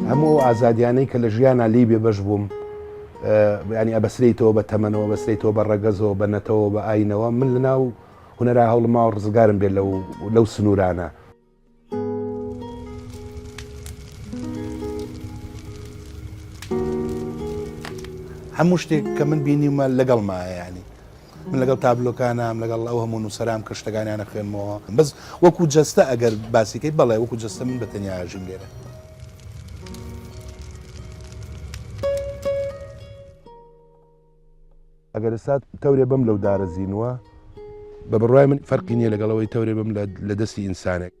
هەموو ئازادیانەی کە لە ژیانە لی بێبەش بووم، ینی ئەبەسریتەوە بە تەمەنەوە، بەسریتەوە بە ڕەگەزەوە، بە نەتەوە، بە ئاینەوە. من لە ناو هونەرا هەوڵما و ڕزگارم بێت لەو سنوورانە. هەموو شتێک کە من بینیمە لەگەڵمایە، ینی من لەگەڵ تابلۆکانم، لەگەڵ ئەو هەموو نووسەرام کە شتەکانیانە خوێنمەوە، بەس وەکو جەستە ئەگەر باسیکەی بەڵێ وەکو جەستە من بەتەنیا ئاژیم لێرە. ئەگەر ئێستا تەورێ بم لەو دارە زیینوە، بە بڕوای من فەرقی نییە لەگەڵەوەی تەورێ بم لە دەستی ئینسانێک.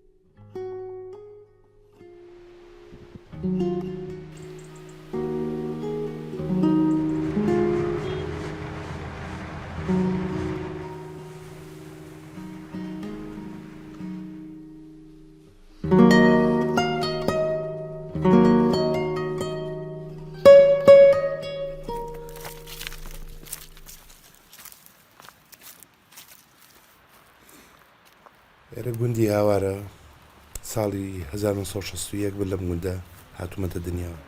ئێرە گوندی هاوارە ساڵی 1961 بر لەم گوندە هاتوومەتە دنیاوە.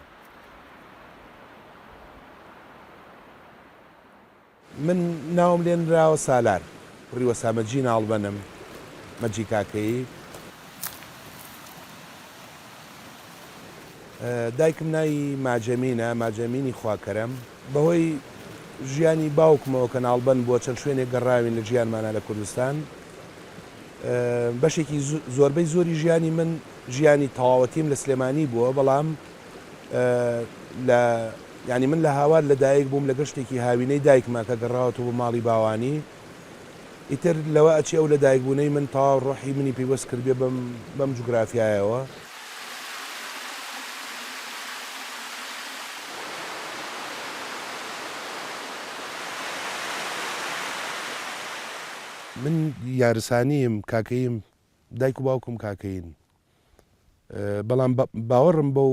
من ناوم لێنراوە سالار، کوڕی وەسامەجی ناڵبەنم، مەجی کاکەیی. دایکم ناوی ماجەمینە، ماجەمینی خواکەرەم. بەهۆی ژیانی باوکمەوە کە ناڵبەن بووە چەند شوێنێک گەڕاوین لە ژیانمانە لە کوردستان. بەشێکی زۆربەی زۆری ژیانی من ژیانی تەواوەتیم لە سلێمانی بووە، بەڵام ینی من لە هاوار لە دایک بووم لە گەشتێکی هاوینەی دایکما کە گەڕاوەتەوە بۆ ماڵی باوانی. ئیتر لەوە ئەچی ئەو لە دایکبوونەی من تاوا ڕۆحی منی پێیوەست کردبێ بەم جوگرافیایەوە. من یارسانیم، کاکەیم، دایک و باوکم کاکەین، بەڵام باوەڕم بەو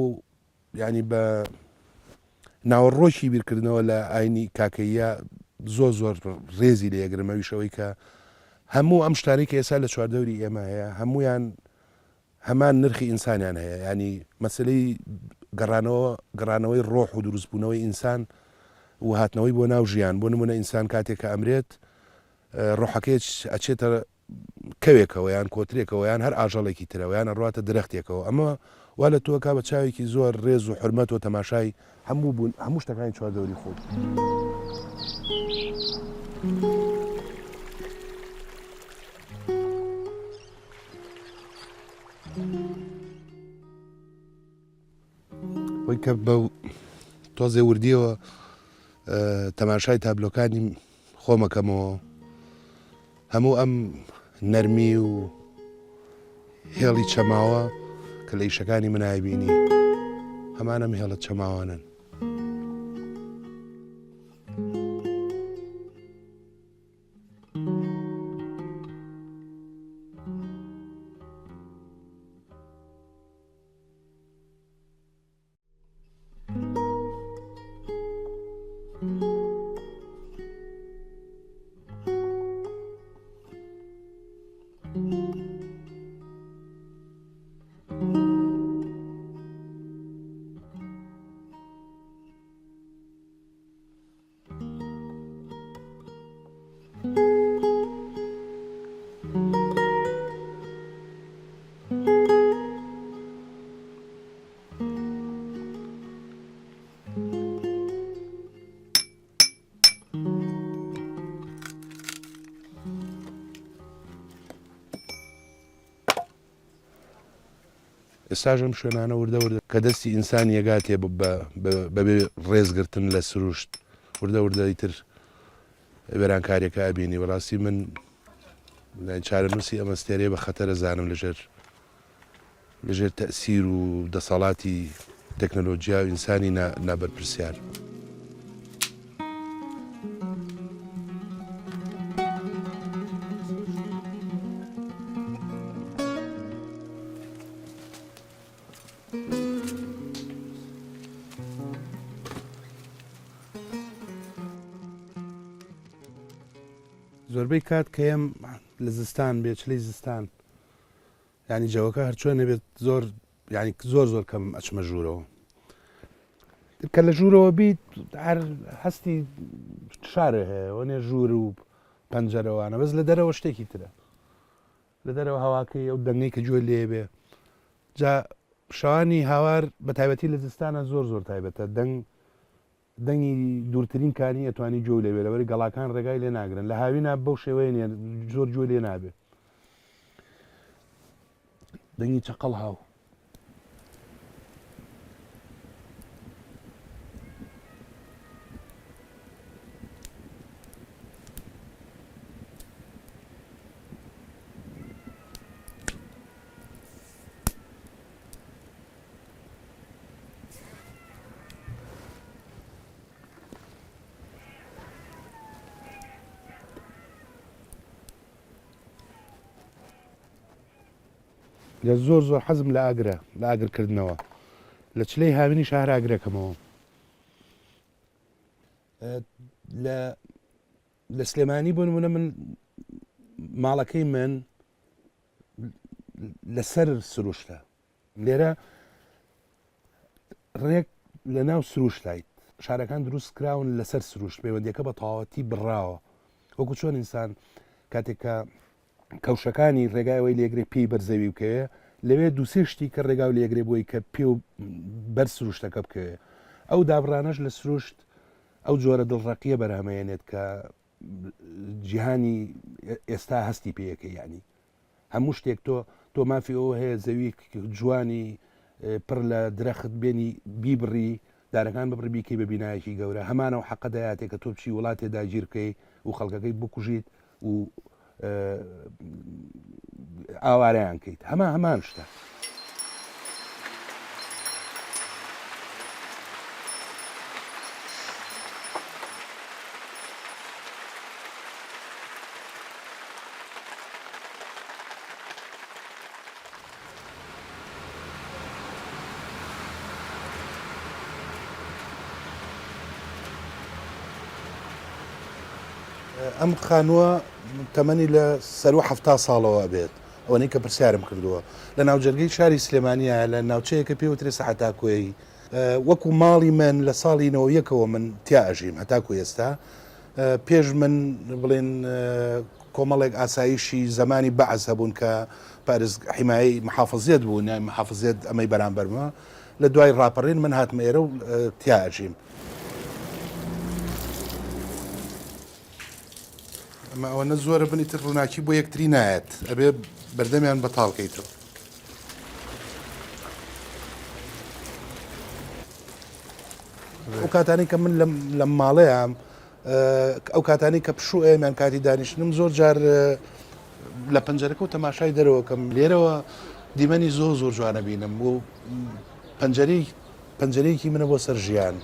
ینی بە ناوەڕۆکی بیرکردنەوە لە ئاینی کاکەیە زۆر ڕێزی لە یەگرمەویشەوەی کە هەموو ئەم شتانی کە ئێستا لە چواردەوری ئێمە هەیە هەمویان هەمان نرخی ئینسانیان هەیە، ینی مەسلەی گەڕانەوەی ڕۆح و دروستبوونەوەی ئینسان و هاتنەوەی بۆ ناو ژیان. بۆ نمونە ئینسان کاتێک کە ئەمرێت ڕۆحەکەی ئەچێتە کەوێکەوە یان کۆترێکەوە یان هەر ئاژەڵێکی ترەوە یان ئەڕاتە درەختێکەوە. ئەمە وا لە تۆکە بە چاوێکی زۆر ڕێز و حرمەت و تەماشای هەموو شتەکانی چواردەوری خۆت. وەی کە بەو تۆزێ وردیەوە تەماشای تابلۆکانی خۆمەکەمەوە، هەموو ئەم نەرمی و هێڵی چەماوە کە لە ئیشەکانی من ئایبینی هەمانەم هێڵە چەماوانن. ئێستاژەم شوێنانە وردە کە دەستی ئینسان یەگاتێ بەبێ ڕێزگرتن لە سروشت وردە ئیتر وێرانکاریەکە ئەبینی. بەڕاستی من چارەنووسی ئەمەستێرێ بە خەتەرە زانم لەژێر تەئسیر و دەسەڵاتی تەکنۆلۆجیا و ئینسانی نابەرپرسیار. زۆربەی کات کە ئێم لە زستان بێچلەی زستان ینی جەوەکە هەرچۆنە بێت زۆر کەم ئەچمە ژوورەوە. کە لە ژوورەوە بیت هەستی شارە هەیە وەنێ ژوور و پەنجەرەوانە بەس لە دەرەوە شتێکی ترە لە دەرەوە هەواکەی ئەو دەنگەی کە گوێ لێ بێ جا شەوانی هاوار بە تایبەتی لە زستانە زۆر تایبەتە دەنگی دوورترین کانی ئەتوانی جۆ لێبێ لەوەری گەڵاکان ڕێگای لێ ناگرن لە هاوینە بەو شێوەیە نیە زۆر گوێ لێ نابێ دەنگی چقەڵ هاو لە زۆر حەزم لە ئاگرە لە ئاگرکردنەوە لە چلەی هاوینی شار ئاگرەکەمەوە لە سلێمانی بۆ نمونە من ماڵەکەی من لەسەر سروشتە لێرە ڕێک لە ناو سروشتایت شارەکان دروست کراون لەسەر سروشت پەیوەندیەکە بە تەواوەتی بڕاوە وەکو چۆن ئینسان کاتێککە کەوشەکانی ڕێگایەوەی لێگرێ پێی بەرزەوی بکەوێ لەوێ دووسێ شتی کە ڕێگا و لێگرێ بۆی کە پێ و بەر سروشتەکە بکەوێ ئەو دابڕانەش لە سروشت ئەو جۆرە دڵڕەقیە بەرهەمەیەنێت کە جیهانی ئێستا هەستی پێیەکە ینی هەموو شتێک تۆ مافی ئەوە هەیە زەوی جوانی پڕ لە درەخت بێنی بیبڕی دارەکان ببڕبیکەی بە بینایەکی گەورە هەمانەوە حەقە دەیاتێک کە تۆ بچی وڵاتێدا گیرکەی و خەڵکەکەی بکوژیت و ئاوارەیان کەیت هەمان شتە ئەم خانووە تەمەنی لە سەر 70 ساڵەوە بێت ئەوەی کە پرسیارم کردووە لە ناوجەرگەی شاری سلێمانیە لە ناوچەیەکە پێوترێ سەحەتا کۆی وەکو ماڵی من لە ساڵی 91ەوە من تیا ئەژیم هەتاکو ئێستا پێش من بڵێن کۆمەڵێک ئاسایشی زمانی بەعز هەبوون کە پارێز حیمایی محافزێت بوون محافزێت ئەمەی بەرامبەرمە لە دوای ڕاپەڕین من هاتمە ئێرە و تیا ئەژیم ئەوەنە زۆرە بنی تر ڕووناکی بۆ یەکتری نایەت ئەبێ بەردەمیان بەتاڵکەیتەوە ئەو کاتانی کە من لە ماڵەیەم ئەو کاتانی کە پشوو ئێمیان کاتی دانیشتنم زۆر جار لە پەنجەرەکە و تەماشای دەرەوەکەم لێرەوە دیمەنی زۆر جوانە بینم و پەنجەرەیەکی منە بۆ سەر ژیان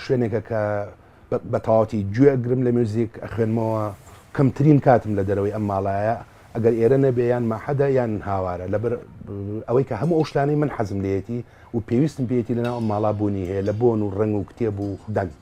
شوێنێکە کە بە تەواوەتی گوێگرم لە میوزیک ئەخوێنمەوە کەمترین کاتم لە دەرەوەی ئەم ماڵایە ئەگەر ئێرە نەبێ یان ماحەدە یان هاوارە لەبەر ئەوەی کە هەموو ئەو شتانەی من حەزم لێتی و پێویستم پێێتی لەناو ئەم ماڵا بوونی هەیە لە بۆن و ڕنگ و کتێب و دەنگ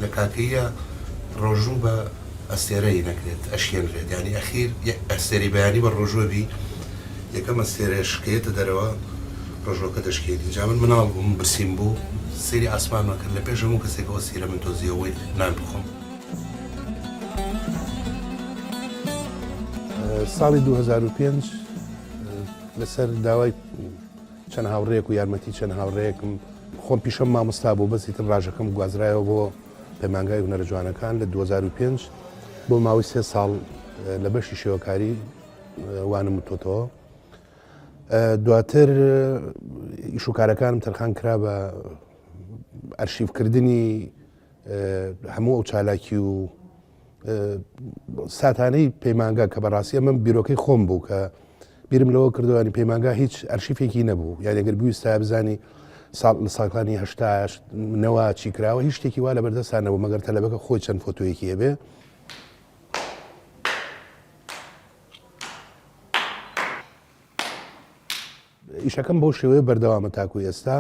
لە کاکەیە ڕۆژوو بە ئەستێرەی نەکرێت ئەشێنرێت ینی ئەخیر ئەستێری بەیانی بە ڕۆژۆبی یەکەم ئەستێرە شکێتە دەرەوە ڕۆژۆکە دەشکێتی جا من مناڵ بووم برسیم بوو سێری ئاسمان مەکرد لە پێش هەموو کەسێکەوە سیرە من تۆزیەوەی نان بخۆم ساڵی 2005 لەسەر داوای چەند هاوڕێک و یارمەتی چەند هاوڕێیەکم خۆم پیشەم مامۆستا بوو بەسی تر ڕاژەکەم گوازرایەوە بۆ پەیمانگای هونەرە جوانەکان لە 2005 بۆ ماوەی 3 ساڵ لە بەشی شێوەکاری وانم وتۆتەوە دواتر ئیشوکارەکانم تەرخان کرا بە ئەرشیڤکردنی هەموو ئەو چالاکی و ساتانەی پەیمانگا کە بەڕاستی من بیرۆکەی خۆم بوو کە بیرم لەوە کردوانی پەیمانگا هیچ ئەرشیفێکی نەبوو یان ئەگەر بیویستا بزانی لە ساڵانی هەشتا نەوە چی کراوە هیچ شتێکی وا لە بەردەستانەوە مەگەر تەلەبەکە خۆی چەند فۆتۆیەکی هەبێ ئیشەکەم بەو شێوەیە بەردەوامە تاکو ئێستا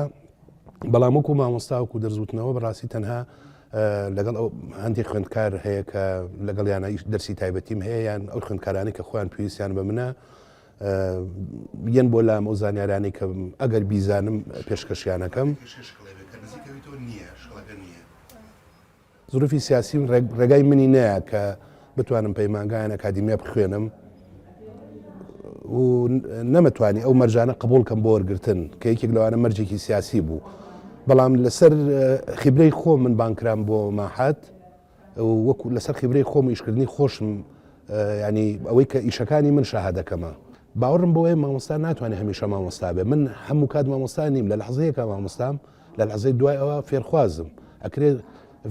بەڵام وەکو مامۆستا وەکو دەرزوتنەوە بەڕاستی تەنها لەگەڵ ئەو هەندێک خوێندکار هەیە کە لەگەڵ یانە دەرسی تایبەتیم هەیە یان ئەو خوێندکارانی کە خۆیان پێویستیان بە منە یەن بۆ لام ئەو زانیارانی کە ئەگەر بیزانم پێشکەشیانەکەم زروفی سیاسی ڕێگای منی نەیە کە بتوانم پەیمانگایان ئەکادیمیا بخوێنم و نەمەتوانی ئەو مەرجانە قبولکەم بۆ وەرگرتن کە یەکێک لەوانە مەرجێکی سیاسی بوو بەڵام لەسەر خیبرەی خۆم من بانکرام بۆ ماحات وەکو لەسەر خیبرەی خۆم ئیشکردنی خۆشم ینی ئەوەی کە ئیشەکانی من شاهدەکەمە باوەڕم بۆ ئەوەیە مامۆستا ناتوانێت هەمیشە مامۆستا بێ من هەموو کات مامۆستا نیم لە لەحزەیەکە مامۆستام لە لەحزەی دوای ئەوە فێرخوازم ئەکرێت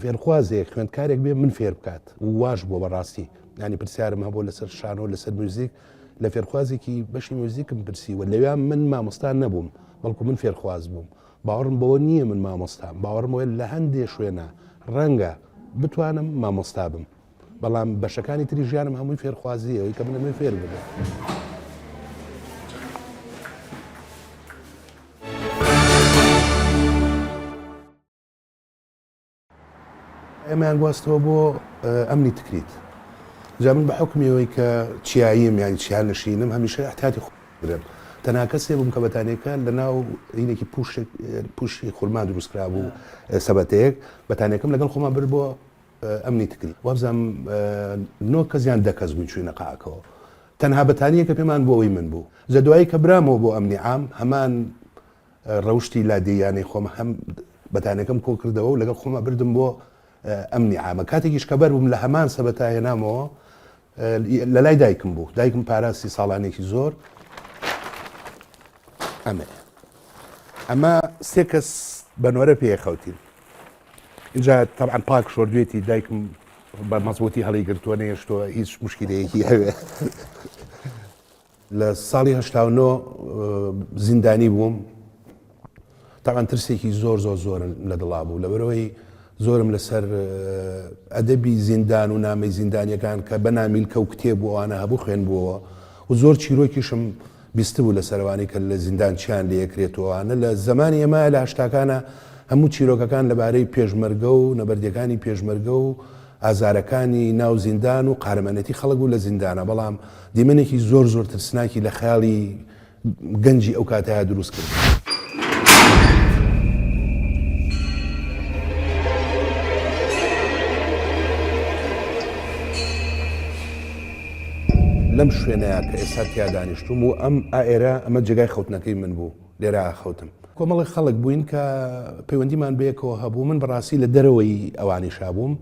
فێرخوازێک خوێندکارێک بێ من فێر بکات واش بۆ بەڕاستی ینی پرسیارم هەبوو لەسەر شانۆ لەسەر موزیک لە فێرخوازێکی بەشی موزیکم پرسی و لەویان من مامۆستا نەبووم بەڵکو من فێرخواز بووم باوەڕم بەوە نییە من مامۆستام باوەڕم وێت لە هەندێ شوێنە ڕەنگە بتوانم مامۆستا بم بەڵام بەشەکانی تری ژیانم هەمووی فێرخوازیە ئەوەی کە منەمێ فێر ببێ ئێمەیان گواستەوە بۆ ئەمنی تکریت جا من بە حکمیەوەی کە چیاییم یانی چیان نشینم هەمیشە احتیاتی خۆگرم تەنها کەسێ بووم کە بەتانێکە لە ناو عینێکی پوشی خورما دروستکرا بوو سەبەتەیەک بەتانێکم لەگەڵ خۆمان برد بۆ ئەمنی تکری وابزانم 9 کەس یان 10 کەس بووین چووینە قاعەکەوە تەنها بەتانیە کە پێمان بۆ ئەوەی من بوو جا دوایی کە برامەوە بۆ ئەمنی عام هەمان ڕەوشتی لادێیانەی خۆم هەم بەتانەکەم کۆ کردەوە و لەگەڵ خۆمە بردم بۆ ئەمنی عامە کاتێکیش کە بەر بووم لە هەمان سەبەتا هێنامەوە لە لای دایکم بوو دایکم پاراستی ساڵانێکی زۆر ئەمە سێ کەس بەنوەرە پێخەوتین اینجا طبعا پاک شۆردوێتی دایکم بە مەزبوطی هەڵی گرتووە نێشتووە هیچ مشکلەیەکی هەوێ لە ساڵی 89 زیندانی بووم طبعا ترسێکی زۆر لە دڵا بوو لەبەرەوەی زۆرم لەسەر ئەدەبی زیندان و نامەی زیندانیەکان کە بە نامیلکە و کتێب و ئەوانە هەبوو خوێن بووەوە و زۆر چیرۆکیشم بیست بوو لە سەروانی کە لە زیندان چیان لێ یەکرێتەوەوانە لە زمانی ئێمە لە هەشتاکانە هەموو چیرۆکەکان لەبارەی پێشمەرگە و نەبەردەکانی پێشمەرگە و ئازارەکانی ناو زیندان و قارەمەنەتی خەڵک و لە زیندانە بەڵام دیمەنێکی زۆر ترسناکی لە خەیاڵی گەنجی ئەو کاتەیە دروست کرد. لەم شوێنەیە کە ئێستا تیا دانیشتوم و ئەم ئائێرە ئەمە جێگای خەوتنەکەی من بوو لێرە خەوتم کۆمەڵی خەڵک بووین کە پەیوەندیمان بەیەکەوە هەبوو من بەڕاستی لە دەرەوەی ئەوانی شابووم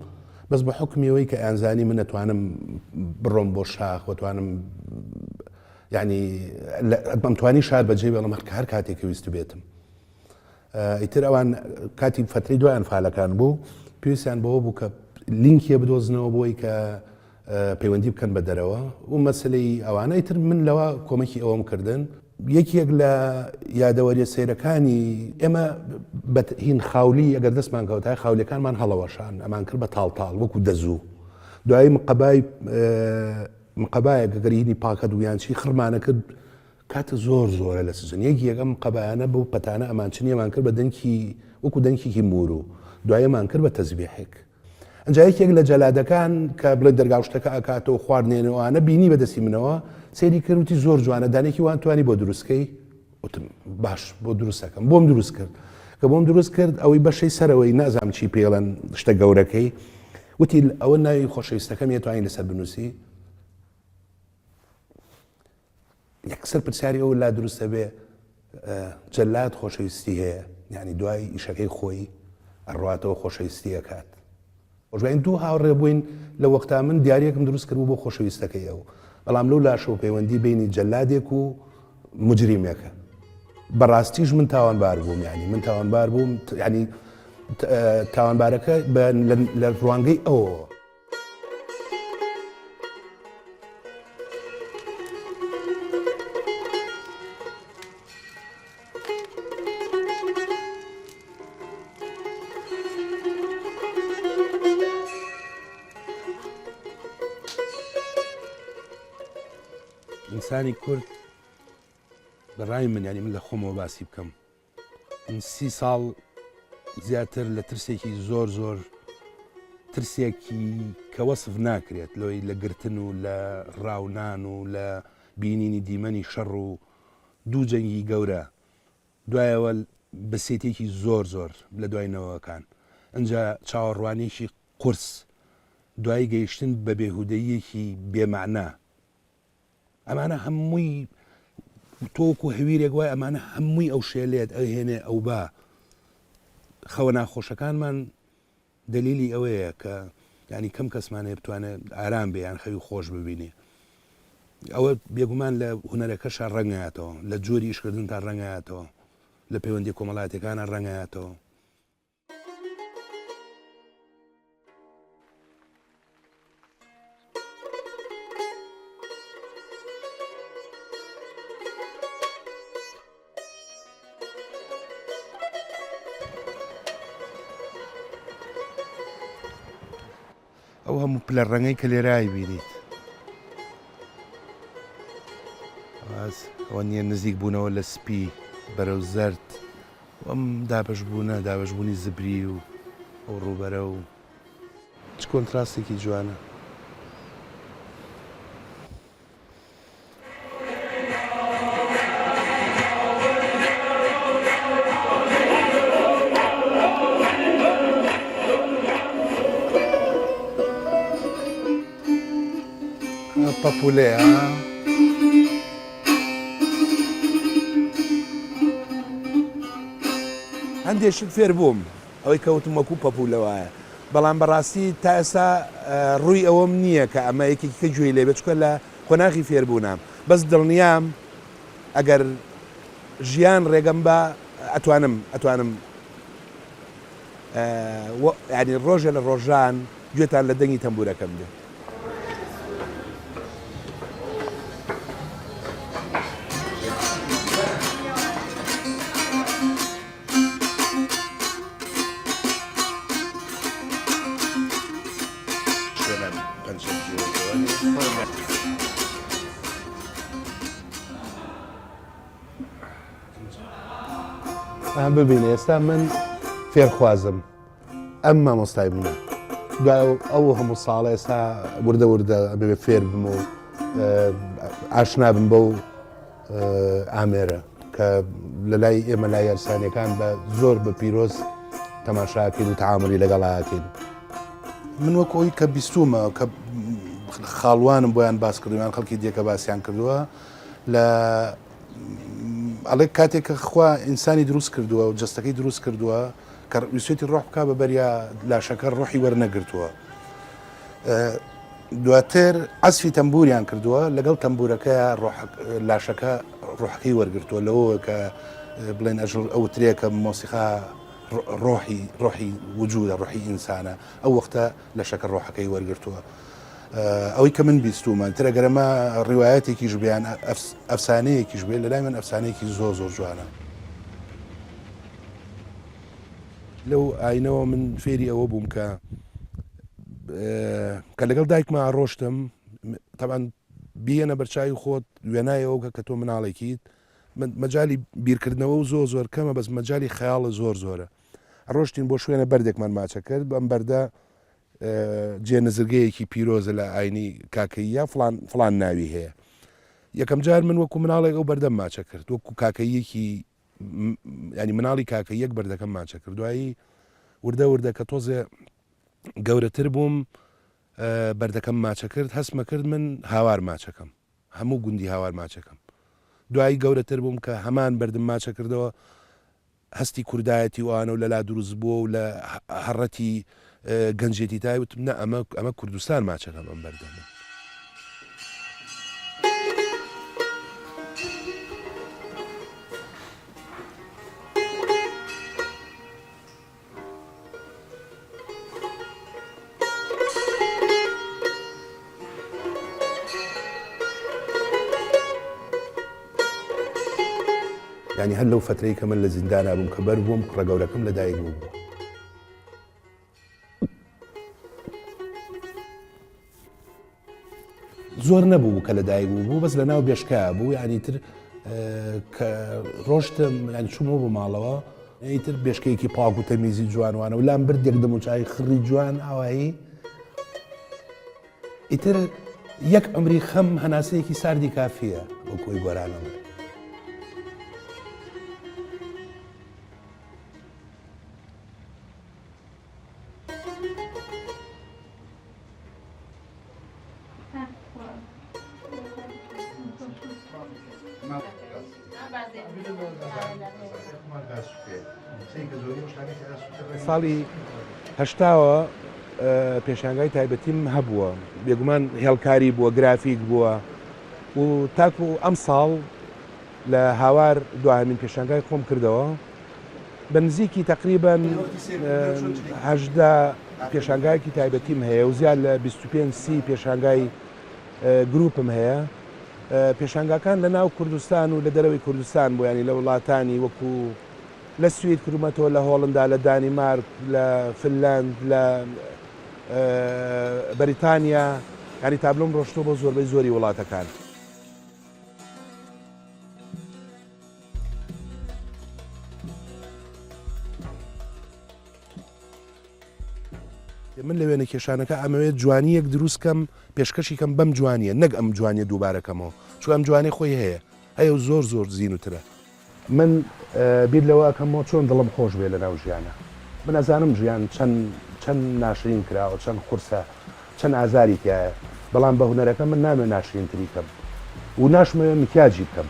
بەس بە حکمیەوەی کە ئەنزانی من نەتوانم بڕۆم بۆ شاخ وتوانم یعنی ئەمتوانی شار بەجێ بێڵم هەر کاتێک ویست بێتم ئیتر ئەوان کاتی فترەی دوای ئەنفالەکان بوو پێویستیان بەوە بوو کە لینکیە بدۆزنەوە بۆی کە پەیوەندی بکەن بە دەرەوە و مەسلەی ئەوانەی تر من لەوە کۆمەکی ئەوەم کردن یەکێک لە یادەوەریە سەیرەکانی ئێمە هین خاولی ئەگەر دەستمان کەوتای خاولیەکانمان هەڵەوەشان ئەمان کرد بە تاڵ وەکو دەزوو دوایی مقەبایە گەگەرینی پاکە دویانچی خڕمانە کرد کاتە زۆرە لە سزن یەکێکم قەبایانە بەو پەتانە ئەمانچنیەمان کرد بە دەنکی وەکو دەنکێکی مور و دوایەمان کرد بە تەزبیحێک ئەنجا یەکێک لە جەلادەکان کە بڵێ دەرگاوشتەکە ئەکاتەوە خواردنێنەوەوانە بینی بەدەستی منەوە سەیری کردوتی زۆر جوانە دانێکی وان توانی بۆ دروستکەی وتم باش بۆ دروستەکەم بۆم دروست کرد کە بۆم دروست کرد ئەوەی بەشەی سەرەوەی نازام چی پێڵەن شتە گەورەکەی وتی ئەوە ناوی خۆشەویستەکەم توانین لەسەر بنووسی یەکسەر پرسیاری ئەو لا دروستە بێ جەلاد خۆشەویستی هەیە یعنی دوای ئیشەکەی خۆی ئەڕواتەوە خۆشەویستی ئەکات ڕژین دوو هاوڕێ بووین لە وەختا من دیارەکەم دروست کرد بۆ خۆشەویستەکەی ئەو بەڵام لەو لاشەوە پەیوەندی بینی جەلادێک و مجریمێکە بەڕاستیش من تاوانبار بووم یعنی من تاوانبار بووم یعنی تاوانبارەکە لە ڕوانگەی ئەوە ئینسانی کورد بەڕای من ینی من لە خۆمەوە باسی بکەم من 30 ساڵ زیاتر لە ترسێکی زۆر ترسێکی کە وەسف ناکرێت لۆی لە گرتن و لە ڕاونان و لە بینینی دیمەنی شەڕ و دوو جەنگی گەورە دوایەوە بەسێتێکی زۆر لە دوایەوەکان ئەجا چاوەڕوانێکی قورس دوای گەیشتن بە بێهودەیەکی بێمعنا ئەمانە هەمووی تۆکو هەویرێک وای ئەمانە هەمووی ئەو شێلێت ئەهێنێ ئەو با خەوە ناخۆشەکانمان دلیلی ئەوەیە کە ینی کەم کەسمانێ بتوانێت ئارام بێ یان خەوی خۆش ببینێ ئەوە بێگومان لە هوەرەکەشە ڕەنگایەتەوە لە جۆری ئیشکردن تا ڕەنگایەتەوە لە پەیوەندی کۆمەڵاتەکانە ڕەنگایەتەوە ئەو هەموو پلە ڕەنگەی کە لێرای بینیت ئەوە نییە نزیک بوونەوە لە سپی بەرەو زەرد ئەم دابەشبوونی زبری و ئەو ڕووبەرە و چ کۆنتراستێکی جوانە پەپولەیە هەندێشت فێر بووم ئەوەی کەوتم وەکو پەپولەوەیە بەڵام بەڕاستی تا ئێستا ڕووی ئەوەم نییە کە ئەمە یەکێکە گوێی لێ بچکە لە خۆناغی فێربوونام بەس دڵنیام ئەگەر ژیان ڕێگەم بە ئەتوانم ینی ڕۆژە لە ڕۆژان گوێتان لە دەنگی تەمبورەکەم بێ ببینێ ئێستا من فێرخوازم ئەم مامۆستای بوونە دوای ئەو هەموو ساڵە ئێستا وردە بێ فێر بم و ئاشنا بم بەو ئامێرە کە لە لای ئێمە لای یارسانیەکان بە زۆر بە پیرۆز تەماشاکەین و تەعاملی لەگەڵاکەین من وەکۆی کە بیستومە کە خاڵوانم بۆیان باس کردویان خەڵکی دیەکە باسییان کردووە لە ئەڵێ کاتێک کە خوا ئینسانی دروست کردووە و جستەکەی دروست کردووە کە ویسێتی ڕۆح بکە بە بەریا لاشەکە ڕۆحی وەرنەگرتووە دواتر ئەسفی تەمبوریان کردووە لەگەڵ تەمبورەکە لاشەکە ڕۆحەکەی وەرگرتووە لەوە کە بڵێن ئەژ ئەو ترێکە مۆسیقا ڕۆحی وجودە ڕۆحی ئینسانە ئەو وەختە لەشەکە ڕۆحەکەی وەرگرتووە ئەوەی کە من بیستومە ترەگەرەمە ڕیوایەتێکیش بیان ئەفسانەیەکیش بێ لە لای من ئەفسانەیەکی زۆر جوانە لەو ئاینەوە من فێری ئەوە بووم کە لەگەڵ دایکمە ڕۆشتم تەبان بیەنە بەرچاوی خۆت وێنایەوە کە تۆ مناڵێکیت مەجای بیرکردنەوە و زۆر کەمە بەس مەجای خەیاڵە زۆرە ڕۆشتین بۆ شوێنە بەردێکمان ماچە کرد بەم بەردە جێ نزرگەیەکی پیرۆزە لە ئاینی کاکەیە فلان ناوی هەیە یەکەم جار من وەکو مناڵێک ئەو بەردەم ماچە کرد وەکو کاکەیەکی ینی مناڵی کاکە یەک بەردەکەم ماچە کرد دوایی وردە کە تۆزێ گەورەتر بووم بەردەکەم ماچە کرد هەستمە کرد من هاوار ماچەکەم هەموو گوندی هاوار ماچەکەم دوایی گەورەتر بووم کە هەمان بەردم ماچە کردەوە هەستی کوردایەتی وانە و لەلا دروست بووە و لە هەڕەتی گەنجێتی تای وتم نە ئەمە کوردستان ماچەکەم ئەم بەردەمە ینی هەر لەو فترەی کە من لە زیندانا بووم کە بەر بووم ڕێگەورەکەم لە دایک بوو زۆر نەبوو کە لەدایک بوو بەس لە ناو بێشکا بوو ینی تر کە ڕۆشتم ینی چوومەوە بۆ ماڵەوە ئیتر بێشکەیەکی پاک و تەمیزی جوانوانە و لام بردێک دەم و چای خڕی جوان ئاوایی ئیتر یەک ئەمری خەم هەناسەیەکی ساردی کافیە بۆ کۆی گۆرانەوە. ساڵی هەشتاوە پێشانگای تایبەتیم هەبووە بێگومان هێڵکاری بووە گرافیک بووە و تاکو ئەم ساڵ لە هاوار دوایمین پێشانگای خۆم کردەوە بە نزیکی تقریبان هەژدا پێشانگایەکی تایبەتیم هەیە و زیاد لە 25 پێشانگای گروپم هەیە پێشانگاکان لە ناو کوردستان و لە دەرەوەی کوردستان بۆ ینی لە وڵاتانی وەکو لە سوید کرومەتەوە لە هۆڵندا لە دانیمارک لە فنلاند لە بەریتانیا ینی تابلۆم ڕۆشتۆ بۆ زۆربەی زۆری وڵاتەکان. من لە وێنە کێشانەکە ئەمەوێت جوانیەک دروستکەم پێشکەشی کەم بەم جوانیە نەک ئەم جوانیە دووبارەکەمەوە چون ئەم جوانی خۆی هەیە هەیە و زۆر زۆر زیینوترە. من بیر لەوە ئەەکەمەوە چۆن دڵم خۆش بێ لە ناو ژیانە من ئەزانم ژیان چەند ناشرین کراوە چەند قورسە چەند ئازاری تایە بەڵام بە هونەرەکە من نامێ ناشرینتری کەم و ناشمەوێ مکیاجی بکەم.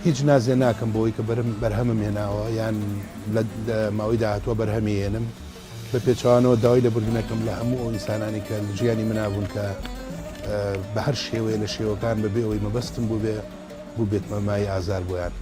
هیچ نازێ ناکەم بۆی کە بەرهەمم هێناوە یان لە ماوەی داهاتوە بەرهەمی هێنم بە پێچوانەوە داوای لە بردنەکەم لە هەموو ئەو ئینسانانی کە ژیانی منابوون کە بە هەر شێوەیە لە شێوەکان بەبێ ئەوەی مەبەستم بوو بێت مەمای ئازار بۆیان.